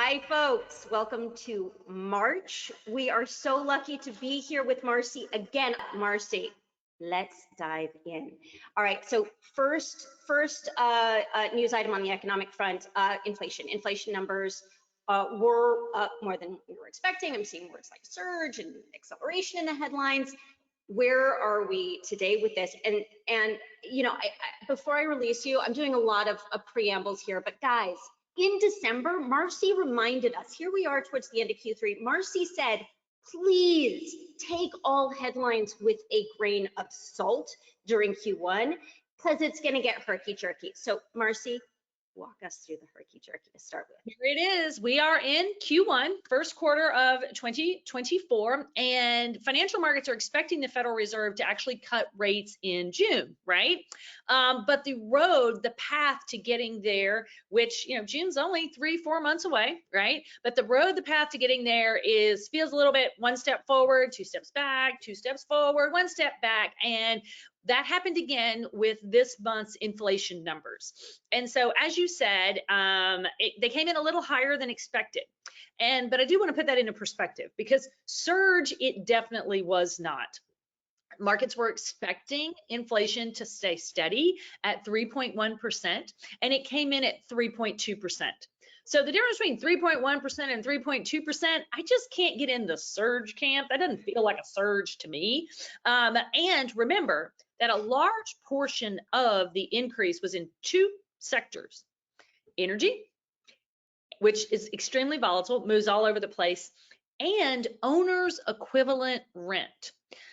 Hi, folks. Welcome to March. We are so lucky to be here with Marci again. Marci, let's dive in. All right. So first news item on the economic front: inflation. Inflation numbers were up more than we were expecting. I'm seeing words like surge and acceleration in the headlines. Where are we today with this? And you know, before I release you, I'm doing a lot of preambles here, but guys. In December, Marci reminded us, here we are towards the end of Q3, Marci said, please take all headlines with a grain of salt during Q1, because it's gonna get herky-jerky. So Marci, walk us through the herky-jerky to start with. Here it is. We are in Q1, first quarter of 2024, and financial markets are expecting the Federal Reserve to actually cut rates in June, right? But the path to getting there, which, you know, June's only 3-4 months away, right? But the path to getting there feels a little bit 1 step forward, 2 steps back, 2 steps forward, 1 step back, and that happened again with this month's inflation numbers. And so, as you said, they came in a little higher than expected. But I do want to put that into perspective, because surge, it definitely was not. Markets were expecting inflation to stay steady at 3.1%, and it came in at 3.2%. So the difference between 3.1% and 3.2%, I just can't get in the surge camp. That doesn't feel like a surge to me. And remember that a large portion of the increase was in 2 sectors: energy, which is extremely volatile, moves all over the place, and owner's equivalent rent.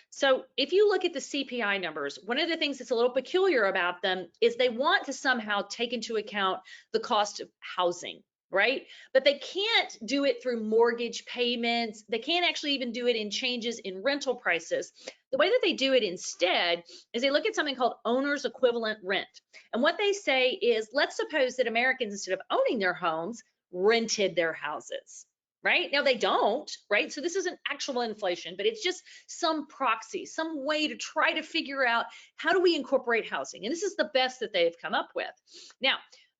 So if you look at the CPI numbers, one of the things that's a little peculiar about them is they want to somehow take into account the cost of housing, right? But they can't do it through mortgage payments. They can't actually even do it in changes in rental prices. The way that they do it instead is they look at something called owner's equivalent rent. And what they say is, let's suppose that Americans, instead of owning their homes, rented their houses. Right? Now they don't, right? So this isn't actual inflation, but it's just some proxy, some way to try to figure out how do we incorporate housing. And this is the best that they've come up with. Now,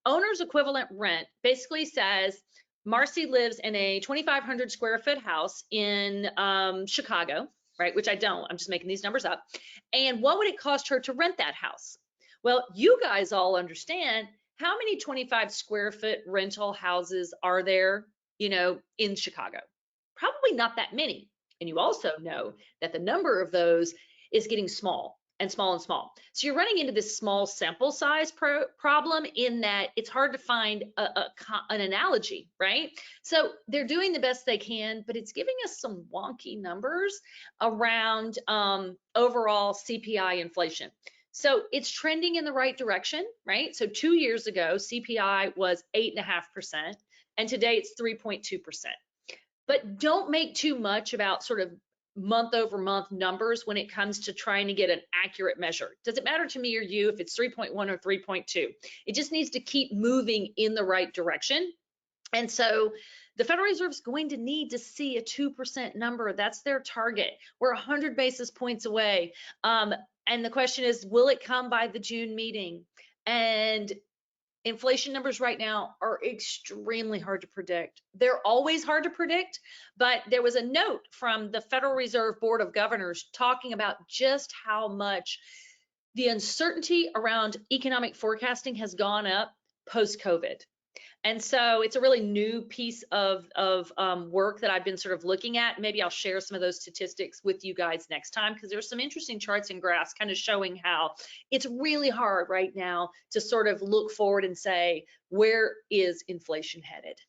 owner's equivalent rent basically says Marci lives in a 2,500 square foot house in Chicago, right? Which I don't, I'm just making these numbers up. And what would it cost her to rent that house? Well, you guys all understand how many 25 square foot rental houses are there, you know, in Chicago? Probably not that many. And you also know that the number of those is getting small and small and small. So you're running into this small sample size problem, in that it's hard to find an analogy, right? So they're doing the best they can, but it's giving us some wonky numbers around overall CPI inflation. So it's trending in the right direction, right? So 2 years ago, CPI was 8.5%. And today it's 3.2%. But don't make too much about sort of month over month numbers when it comes to trying to get an accurate measure. Does it matter to me or you if it's 3.1 or 3.2? It just needs to keep moving in the right direction. And so the Federal Reserve is going to need to see a 2% number. That's their target. We're 100 basis points away. And the question is, will it come by the June meeting? And inflation numbers right now are extremely hard to predict. They're always hard to predict, but there was a note from the Federal Reserve Board of Governors talking about just how much the uncertainty around economic forecasting has gone up post-COVID. And so it's a really new piece of work that I've been sort of looking at. Maybe I'll share some of those statistics with you guys next time, because there's some interesting charts and graphs kind of showing how it's really hard right now to sort of look forward and say, where is inflation headed?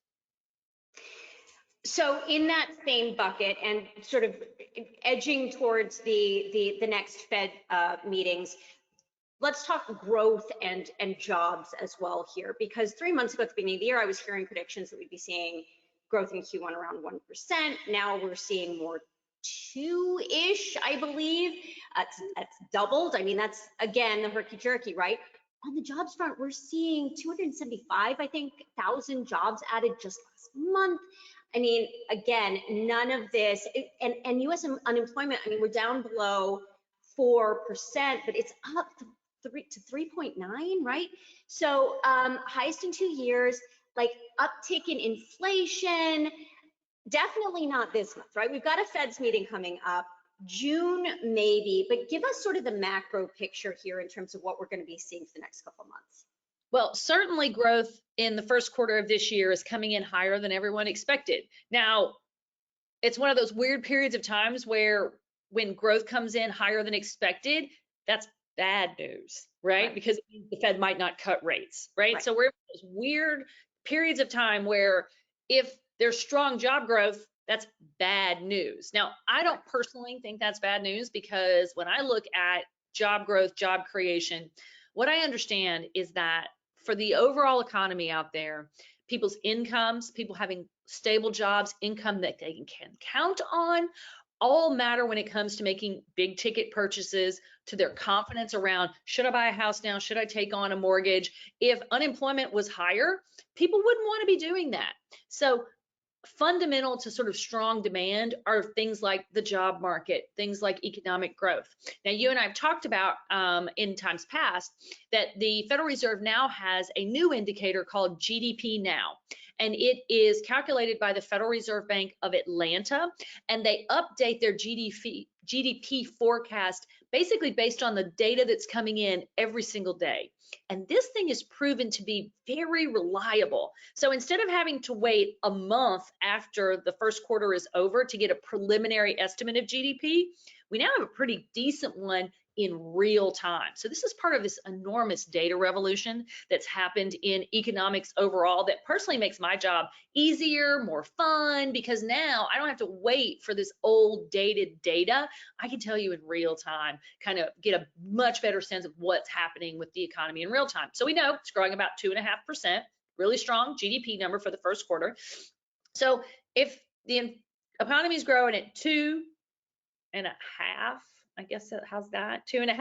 So in that same bucket, and sort of edging towards the next Fed meetings, let's talk growth and jobs as well here, because 3 months ago at the beginning of the year, I was hearing predictions that we'd be seeing growth in Q1 around 1%. Now we're seeing more 2-ish, I believe. That's doubled. I mean, that's, again, the herky-jerky, right? On the jobs front, we're seeing 275, I think, 1,000 jobs added just last month. I mean, again, none of this, and US unemployment, I mean, we're down below 4%, but it's up to 3.9, right? So highest in 2 years. like uptick in inflation. Definitely not this month, right? We've got a Fed's meeting coming up, June maybe, but give us sort of the macro picture here in terms of what we're going to be seeing for the next couple of months. Well, certainly growth in the first quarter of this year is coming in higher than everyone expected. Now, it's one of those weird periods of times where when growth comes in higher than expected, that's bad news, right? Because the Fed might not cut rates, right? So we're in those weird periods of time where if there's strong job growth, that's bad news. Now, I don't personally think that's bad news, because when I look at job growth, job creation, what I understand is that for the overall economy out there, people's incomes, people having stable jobs, income that they can count on, all matter when it comes to making big ticket purchases, to their confidence around, should I buy a house now? Should I take on a mortgage? If unemployment was higher, people wouldn't want to be doing that. So fundamental to sort of strong demand are things like the job market, things like economic growth. Now, you and I have talked about in times past that the Federal Reserve now has a new indicator called GDP Now, and it is calculated by the Federal Reserve Bank of Atlanta, and they update their GDP forecast basically based on the data that's coming in every single day. And this thing is proven to be very reliable. So instead of having to wait a month after the first quarter is over to get a preliminary estimate of GDP, we now have a pretty decent one in real time. So this is part of this enormous data revolution that's happened in economics overall that personally makes my job easier, more fun, because now I don't have to wait for this old dated data. I can tell you in real time, kind of get a much better sense of what's happening with the economy in real time. So we know it's growing about 2.5%, really strong GDP number for the first quarter. So if the economy is growing at 2.5, I guess how's that? 2.5,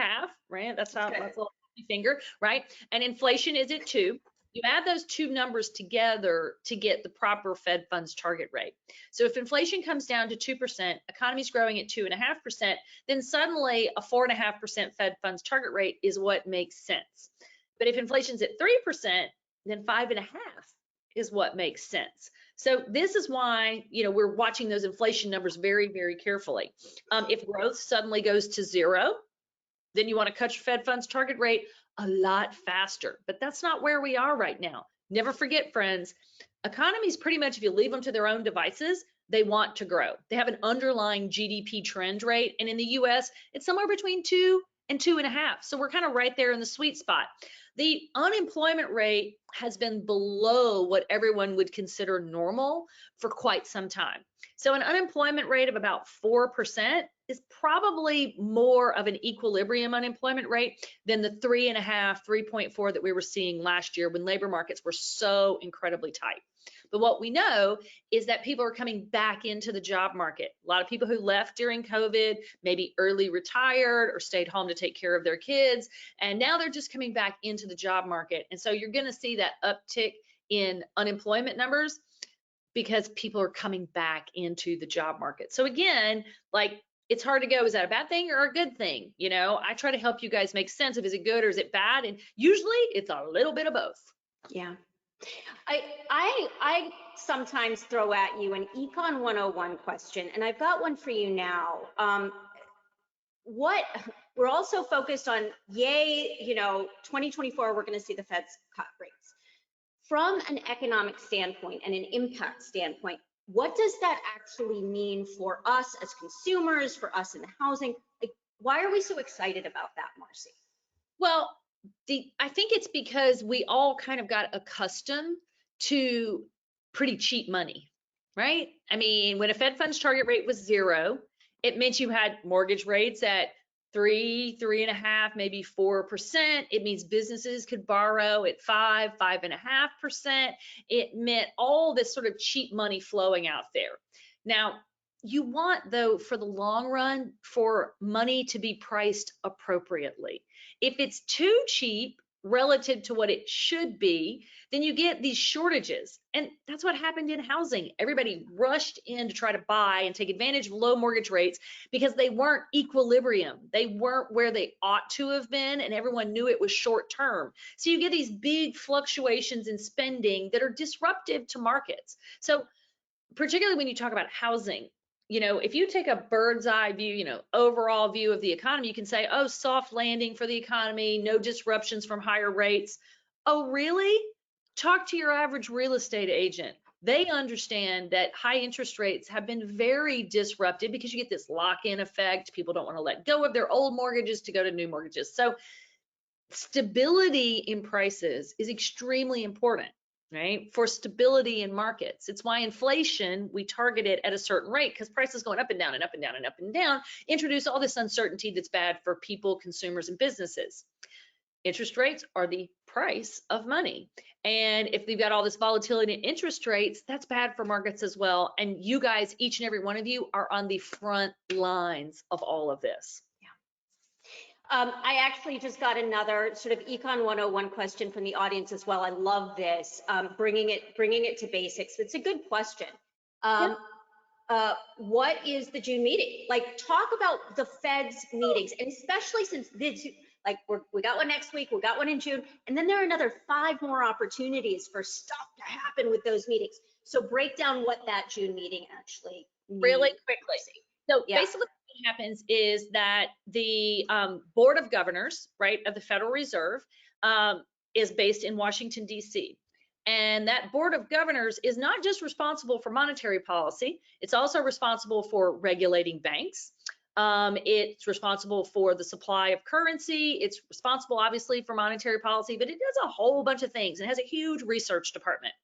right? That's how, that's a little finger, right? And inflation is at 2. You add those two numbers together to get the proper Fed funds target rate. So if inflation comes down to 2%, economy's growing at 2.5%, then suddenly a 4.5% Fed funds target rate is what makes sense. But if inflation's at 3%, then 5.5 is what makes sense. So this is why, you know, we're watching those inflation numbers very, very carefully. If growth suddenly goes to 0, then you want to cut your Fed funds target rate a lot faster. But that's not where we are right now. Never forget, friends, economies pretty much, if you leave them to their own devices, they want to grow. They have an underlying GDP trend rate. And in the US, it's somewhere between 2 and 2.5. So we're kind of right there in the sweet spot. The unemployment rate has been below what everyone would consider normal for quite some time. So an unemployment rate of about 4% is probably more of an equilibrium unemployment rate than the 3.5, 3.4 that we were seeing last year when labor markets were so incredibly tight. But what we know is that people are coming back into the job market. A lot of people who left during COVID, maybe early retired or stayed home to take care of their kids, and now they're just coming back into the job market. And so you're going to see that uptick in unemployment numbers because people are coming back into the job market. So again, like, it's hard to go, is that a bad thing or a good thing? You know, I try to help you guys make sense of, is it good or is it bad? And usually it's a little bit of both. Yeah. I sometimes throw at you an Econ 101 question, and I've got one for you now. We're also focused on, yay, you know, 2024, we're going to see the Fed's cut rates. From an economic standpoint and an impact standpoint, what does that actually mean for us as consumers, for us in the housing? Like, why are we so excited about that, Marci? Well, I think it's because we all kind of got accustomed to pretty cheap money, right? I mean, when a Fed funds target rate was 0, it meant you had mortgage rates at 3, 3.5, maybe 4%. It means businesses could borrow at 5, 5.5%. It meant all this sort of cheap money flowing out there. Now, you want, though, for the long run, for money to be priced appropriately. If it's too cheap, relative to what it should be, then you get these shortages. And that's what happened in housing. Everybody rushed in to try to buy and take advantage of low mortgage rates because they weren't equilibrium. They weren't where they ought to have been, and everyone knew it was short term. So you get these big fluctuations in spending that are disruptive to markets. So particularly when you talk about housing, if you take a bird's eye view, overall view of the economy, you can say, oh, soft landing for the economy, no disruptions from higher rates. Oh, really? Talk to your average real estate agent. They understand that high interest rates have been very disruptive because you get this lock-in effect. People don't want to let go of their old mortgages to go to new mortgages. So stability in prices is extremely important, right? For stability in markets. It's why inflation, we target it at a certain rate, because prices going up and down and up and down and up and down introduce all this uncertainty that's bad for people, consumers, and businesses. Interest rates are the price of money. And if they've got all this volatility in interest rates, that's bad for markets as well. And you guys, each and every one of you, are on the front lines of all of this. I actually just got another sort of Econ 101 question from the audience as well. I love this, bringing it to basics. It's a good question. What is the June meeting? Like, talk about the Fed's meetings, and especially since this, like, we got one next week, we got one in June, and then there are another 5 more opportunities for stuff to happen with those meetings. So break down what that June meeting actually means. Really quickly. So basically what happens is that the Board of Governors, right, of the Federal Reserve is based in Washington, D.C. And that Board of Governors is not just responsible for monetary policy, it's also responsible for regulating banks. It's responsible for the supply of currency. It's responsible, obviously, for monetary policy, but it does a whole bunch of things. It has a huge research department.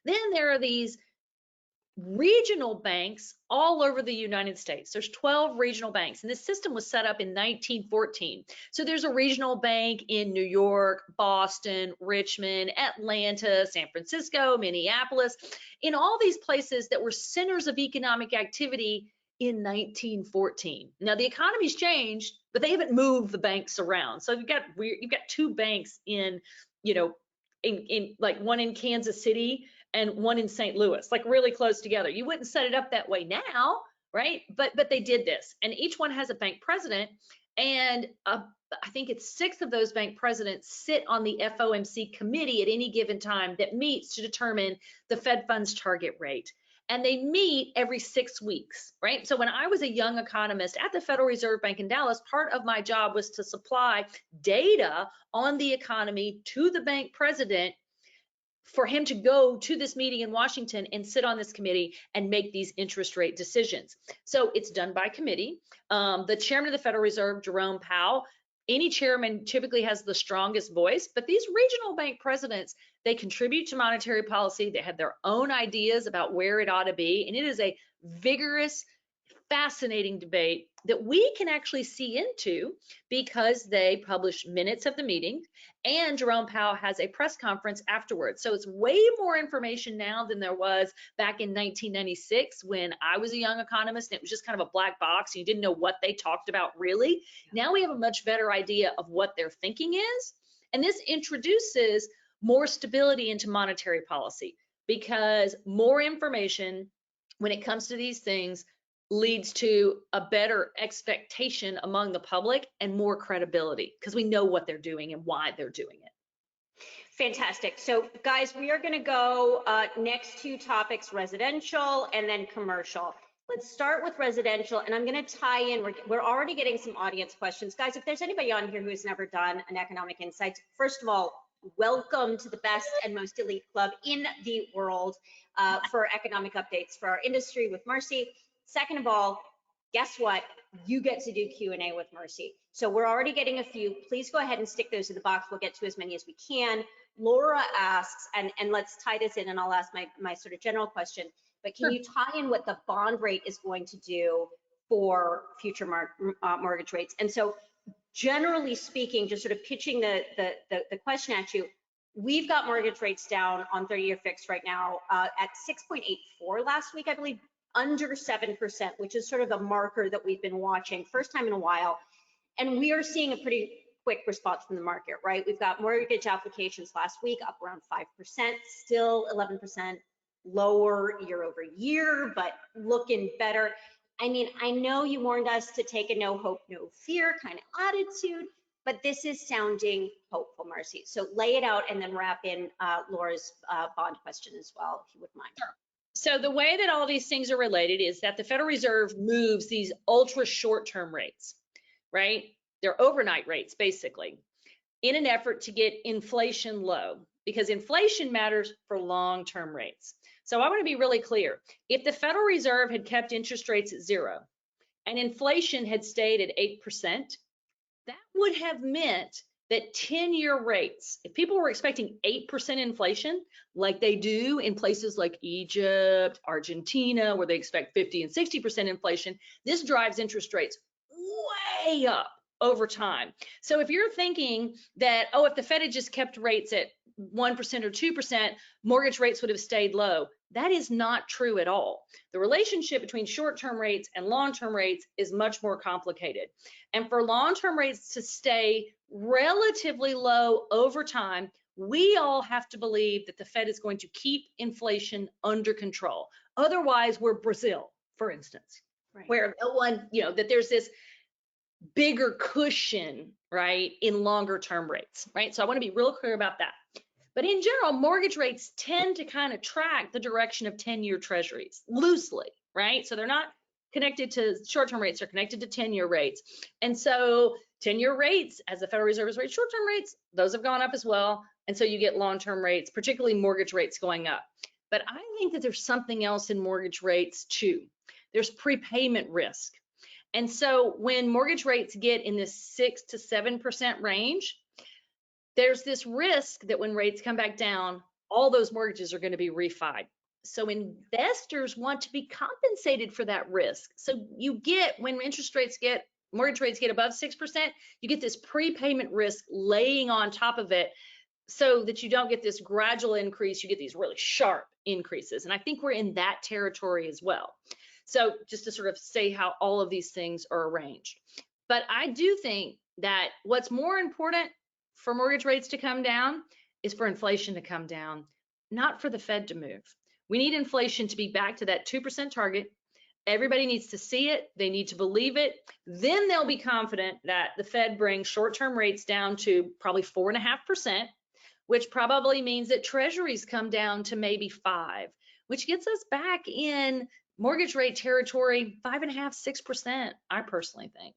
Then there are these regional banks all over the United States. There's 12 regional banks, and this system was set up in 1914. So there's a regional bank in New York, Boston, Richmond, Atlanta, San Francisco, Minneapolis, in all these places that were centers of economic activity in 1914. Now the economy's changed, but they haven't moved the banks around. So you've got 2 banks in like one in Kansas City and one in St. Louis, like really close together. You wouldn't set it up that way now, right? But they did this, and each one has a bank president, and I think it's 6 of those bank presidents sit on the FOMC committee at any given time that meets to determine the Fed funds target rate. And they meet every 6 weeks, right? So when I was a young economist at the Federal Reserve Bank in Dallas, part of my job was to supply data on the economy to the bank president for him to go to this meeting in Washington and sit on this committee and make these interest rate decisions. So it's done by committee. The chairman of the Federal Reserve, Jerome Powell, any chairman typically has the strongest voice, but these regional bank presidents, they contribute to monetary policy. They have their own ideas about where it ought to be, and it is a vigorous, fascinating debate that we can actually see into because they publish minutes of the meeting, and Jerome Powell has a press conference afterwards. So it's way more information now than there was back in 1996 when I was a young economist and it was just kind of a black box and you didn't know what they talked about really. Now we have a much better idea of what their thinking is, and this introduces more stability into monetary policy because more information when it comes to these things leads to a better expectation among the public and more credibility because we know what they're doing and why they're doing it. Fantastic. So guys, we are going to go next 2 topics, residential and then commercial. Let's start with residential, and I'm going to tie in. We're already getting some audience questions. Guys, if there's anybody on here who's never done an Economic Insights, first of all, welcome to the best and most elite club in the world for economic updates for our industry with Marci. Second of all, guess what? You get to do Q&A with Marci. So we're already getting a few. Please go ahead and stick those in the box. We'll get to as many as we can. Laura asks, and let's tie this in, and I'll ask my sort of general question, but can you tie in what the bond rate is going to do for future mortgage rates? And so generally speaking, just sort of pitching the question at you, we've got mortgage rates down on 30-year fixed right now at 6.84 last week, I believe, under 7%, which is sort of a marker that we've been watching, first time in a while. And we are seeing a pretty quick response from the market, right? We've got mortgage applications last week up around 5%, still 11% lower year over year, but looking better. I mean, I know you warned us to take a no hope, no fear kind of attitude, but this is sounding hopeful, Marci. So lay it out and then wrap in Laura's bond question as well, if you wouldn't mind. Sure. So the way that all these things are related is that the Federal Reserve moves these ultra short-term rates, right? They're overnight rates, basically, in an effort to get inflation low, because inflation matters for long-term rates. So I want to be really clear. If the Federal Reserve had kept interest rates at 0 and inflation had stayed at 8%, that would have meant that 10-year rates, if people were expecting 8% inflation, like they do in places like Egypt, Argentina, where they expect 50 and 60% inflation, this drives interest rates way up over time. So if you're thinking that, oh, if the Fed had just kept rates at 1% or 2%, mortgage rates would have stayed low, that is not true at all. The relationship between short-term rates and long-term rates is much more complicated. And for long-term rates to stay relatively low over time, we all have to believe that the Fed is going to keep inflation under control. Otherwise, we're Brazil, for instance, Right. where no one, that there's this bigger cushion, right, in longer term rates, right? So I want to be real clear about that. But in general, mortgage rates tend to kind of track the direction of 10-year treasuries loosely, right? So they're not connected to short-term rates, they're connected to 10-year rates. And so 10-year rates, as the Federal Reserve has raised short-term rates, those have gone up as well. And so you get long-term rates, particularly mortgage rates, going up. But I think that there's something else in mortgage rates too. There's prepayment risk. And so when mortgage rates get in this 6 to 7% range, there's this risk that when rates come back down, all those mortgages are going to be refied. So investors want to be compensated for that risk. So you get, when mortgage rates get above 6%, you get this prepayment risk laying on top of it so that you don't get this gradual increase, you get these really sharp increases. And I think we're in that territory as well. So just to sort of say how all of these things are arranged. But I do think that what's more important for mortgage rates to come down is for inflation to come down, not for the Fed to move. We need inflation to be back to that 2% target. Everybody needs to see it. They need to believe it. Then they'll be confident that the Fed brings short-term rates down to probably 4.5%, which probably means that treasuries come down to maybe 5%, which gets us back in mortgage rate territory, 5.5%, 6%, I personally think.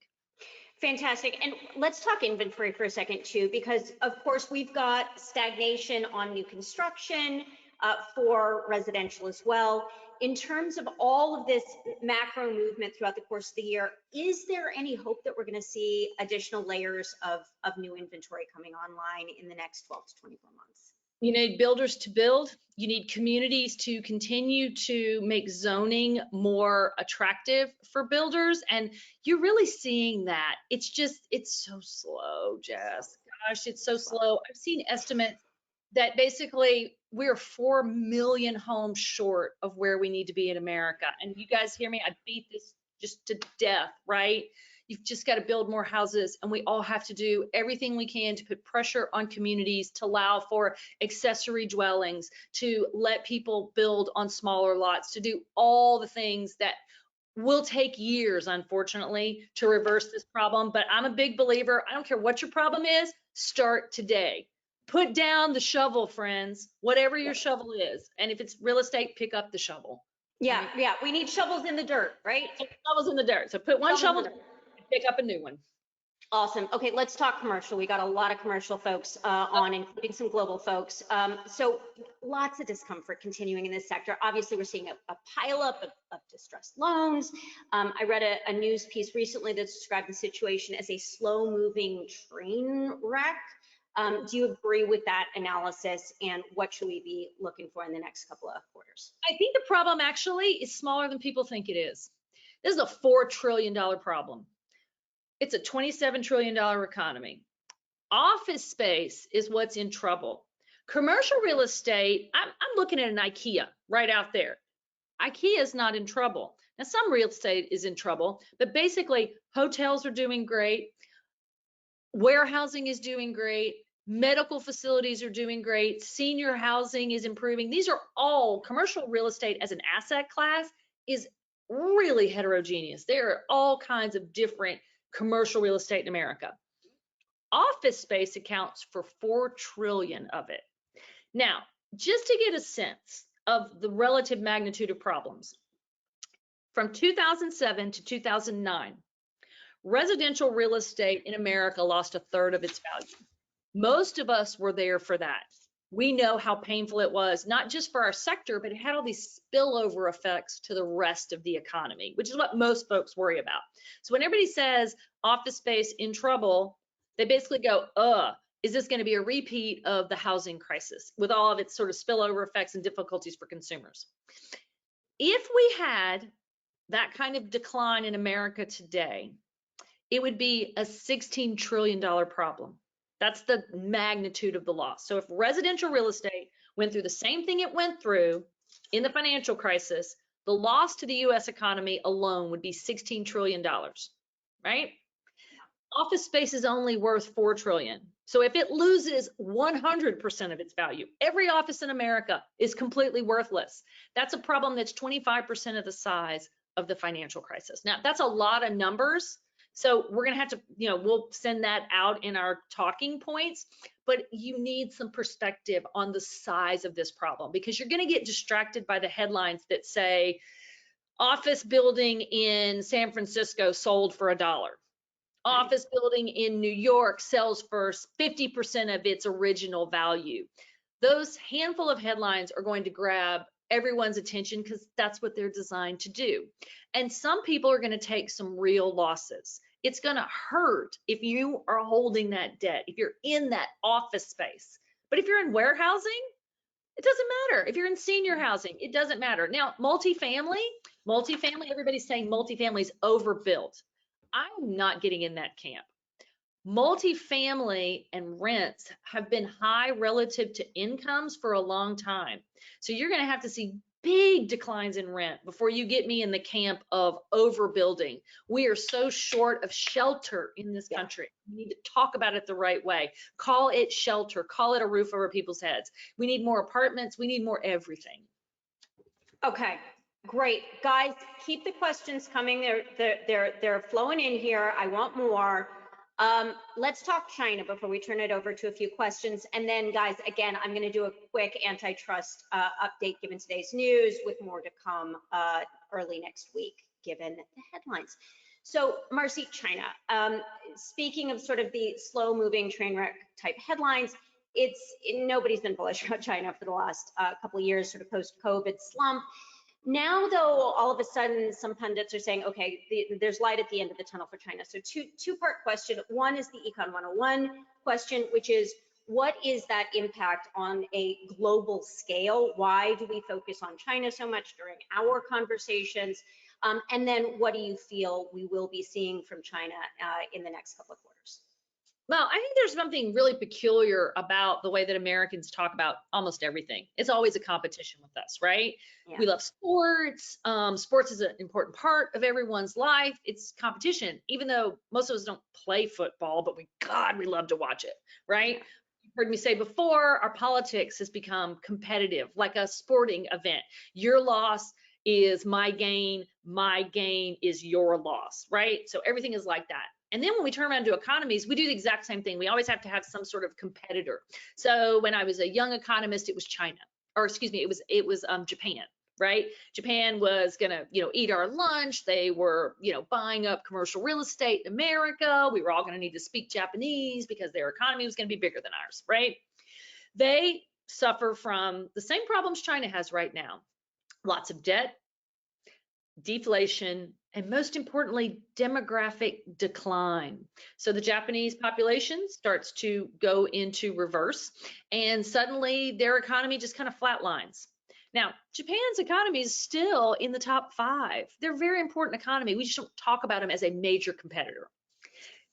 Fantastic. And let's talk inventory for a second too, because of course we've got stagnation on new construction for residential as well. In terms of all of this macro movement throughout the course of the year, is there any hope that we're going to see additional layers of new inventory coming online in the next 12 to 24 months? You need builders to build. You need communities to continue to make zoning more attractive for builders. And you're really seeing that. It's so slow, Jess. Gosh, it's so slow. I've seen estimates that basically we're 4 million homes short of where we need to be in America. And you guys hear me? I beat this just to death, right? You've just got to build more houses, and we all have to do everything we can to put pressure on communities to allow for accessory dwellings, to let people build on smaller lots, to do all the things that will take years, unfortunately, to reverse this problem. But I'm a big believer. I don't care what your problem is, start today. Put down the shovel, friends, whatever your shovel is. And if it's real estate, pick up the shovel. Yeah, we need shovels in the dirt, right? Shovels in the dirt. So put one shovel, pick up a new one. Awesome. Okay, let's talk commercial. We got a lot of commercial folks on, including some global folks. So lots of discomfort continuing in this sector. Obviously, we're seeing a pileup of distressed loans. I read a news piece recently that described the situation as a slow-moving train wreck. Do you agree with that analysis, and what should we be looking for in the next couple of quarters? I think the problem actually is smaller than people think it is. This is a $4 trillion problem. It's a $27 trillion economy. Office space is what's in trouble. Commercial real estate, I'm looking at an IKEA right out there. IKEA is not in trouble. Now, some real estate is in trouble, but basically hotels are doing great. Warehousing is doing great. Medical facilities are doing great. Senior housing is improving. These are all commercial real estate as an asset class is really heterogeneous. There are all kinds of different commercial real estate in America. Office space accounts for 4 trillion of it. Now, just to get a sense of the relative magnitude of problems, from 2007 to 2009, residential real estate in America lost 1/3 of its value. Most of us were there for that. We know how painful it was, not just for our sector, but it had all these spillover effects to the rest of the economy, which is what most folks worry about. So when everybody says office space in trouble, they basically go, is this going to be a repeat of the housing crisis with all of its sort of spillover effects and difficulties for consumers? If we had that kind of decline in America today, it would be a $16 trillion problem. That's the magnitude of the loss. So if residential real estate went through the same thing it went through in the financial crisis, the loss to the US economy alone would be $16 trillion, right? Office space is only worth 4 trillion. So if it loses 100% of its value, every office in America is completely worthless. That's a problem that's 25% of the size of the financial crisis. Now, that's a lot of numbers. So we're going to have to, we'll send that out in our talking points, but you need some perspective on the size of this problem because you're going to get distracted by the headlines that say office building in San Francisco sold for $1. Office building in New York sells for 50% of its original value. Those handful of headlines are going to grab everyone's attention because that's what they're designed to do. And some people are going to take some real losses. It's going to hurt if you are holding that debt, if you're in that office space. But if you're in warehousing, it doesn't matter. If you're in senior housing, it doesn't matter. Now, multifamily, everybody's saying multifamily is overbuilt. I'm not getting in that camp. Multifamily and rents have been high relative to incomes for a long time. So you're going to have to see big declines in rent before you get me in the camp of overbuilding. We are so short of shelter in this country. We need to talk about it the right way. Call it shelter, call it a roof over people's heads. We need more apartments. We need more everything. Okay. Great, guys, keep the questions coming. They're flowing in here. I want more. Let's talk China before we turn it over to a few questions. And then, guys, again, I'm going to do a quick antitrust update given today's news with more to come early next week, given the headlines. So, Marci, China. Speaking of sort of the slow-moving train wreck type headlines, nobody's been bullish about China for the last couple of years, sort of post-COVID slump. Now, though, all of a sudden, some pundits are saying, okay, there's light at the end of the tunnel for China. So two-part question. One is the Econ 101 question, which is, what is that impact on a global scale? Why do we focus on China so much during our conversations? And then what do you feel we will be seeing from China in the next couple of quarters? Well, I think there's something really peculiar about the way that Americans talk about almost everything. It's always a competition with us, right? Yeah. We love sports. Sports is an important part of everyone's life. It's competition, even though most of us don't play football, but we love to watch it, right? Yeah. You've heard me say before, our politics has become competitive, like a sporting event. Your loss is my gain is your loss, right? So everything is like that. And then when we turn around to economies, we do the exact same thing. We always have to have some sort of competitor. So when I was a young economist, it was China, or excuse me, it was Japan, right? Japan was gonna, eat our lunch. They were, buying up commercial real estate in America. We were all gonna need to speak Japanese because their economy was gonna be bigger than ours, right? They suffer from the same problems China has right now. Lots of debt, deflation, and most importantly, demographic decline. So the Japanese population starts to go into reverse, and suddenly their economy just kind of flatlines. Now, Japan's economy is still in the top 5. They're a very important economy. We just don't talk about them as a major competitor.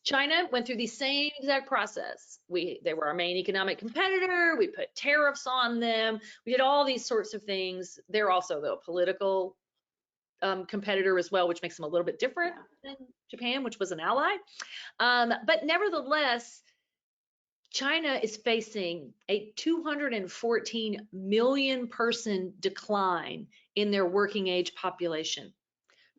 China went through the same exact process. They were our main economic competitor. We put tariffs on them. We did all these sorts of things. They're also, though, political competitor as well, which makes them a little bit different than Japan, which was an ally. But nevertheless, China is facing a 214 million person decline in their working age population.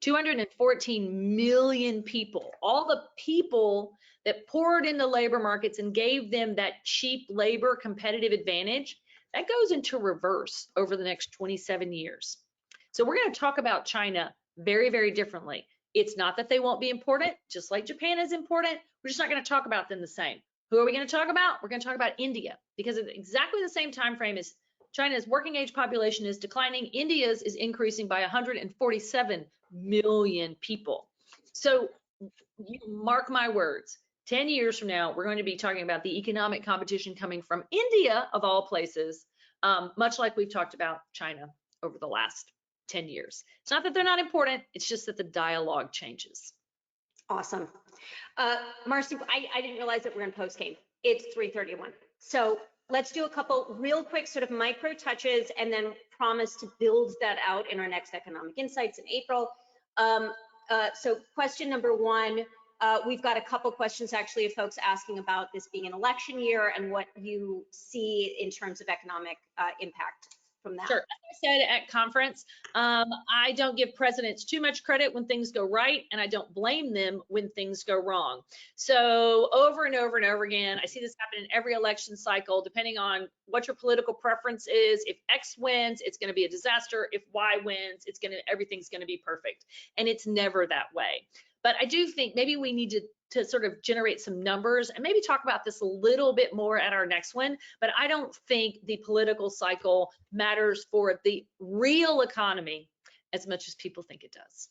214 million people, all the people that poured into labor markets and gave them that cheap labor competitive advantage, that goes into reverse over the next 27 years. So we're going to talk about China very, very differently. It's not that they won't be important, just like Japan is important. We're just not going to talk about them the same. Who are we going to talk about? We're going to talk about India, because at exactly the same time frame as China's working age population is declining, India's is increasing by 147 million people. So you mark my words, 10 years from now, we're going to be talking about the economic competition coming from India, of all places, much like we've talked about China over the last 10 years. It's not that they're not important, it's just that the dialogue changes. Awesome. Marci, I didn't realize that we're in post game. It's 3:31. So let's do a couple real quick sort of micro touches and then promise to build that out in our next Economic Insights in April. So question number one, we've got a couple questions actually of folks asking about this being an election year and what you see in terms of economic impact from that. Sure. As I said at conference, I don't give presidents too much credit when things go right, and I don't blame them when things go wrong. So over and over and over again, I see this happen in every election cycle, depending on what your political preference is. If X wins, it's going to be a disaster. If Y wins, everything's going to be perfect. And it's never that way. But I do think maybe we need to sort of generate some numbers and maybe talk about this a little bit more at our next one. But I don't think the political cycle matters for the real economy as much as people think it does.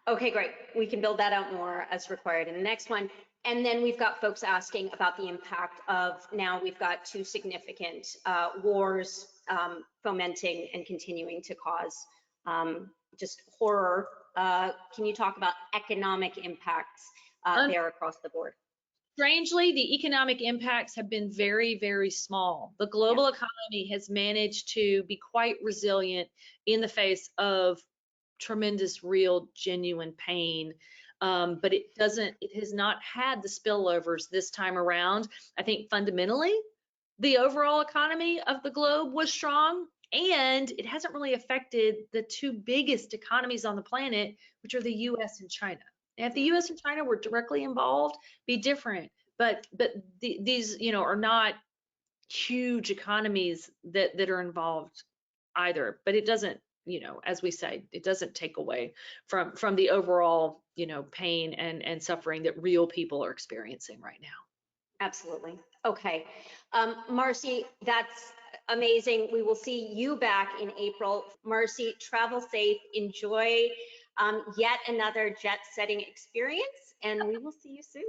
Okay, great. We can build that out more as required in the next one. And then we've got folks asking about the impact of, now we've got two significant wars fomenting and continuing to cause just horror. Can you talk about economic impacts there across the board? Strangely, the economic impacts have been very, very small. The global economy has managed to be quite resilient in the face of tremendous, real, genuine pain. But it has not had the spillovers this time around. I think fundamentally, the overall economy of the globe was strong, and it hasn't really affected the two biggest economies on the planet, which are the US and China. And if the US and China were directly involved, be different. But these, are not huge economies that are involved either. But it doesn't, as we say, it doesn't take away from the overall, pain and suffering that real people are experiencing right now. Absolutely. Okay. Marci, that's amazing. We will see you back in April. Marci, travel safe, enjoy yet another jet setting experience, and we will see you soon.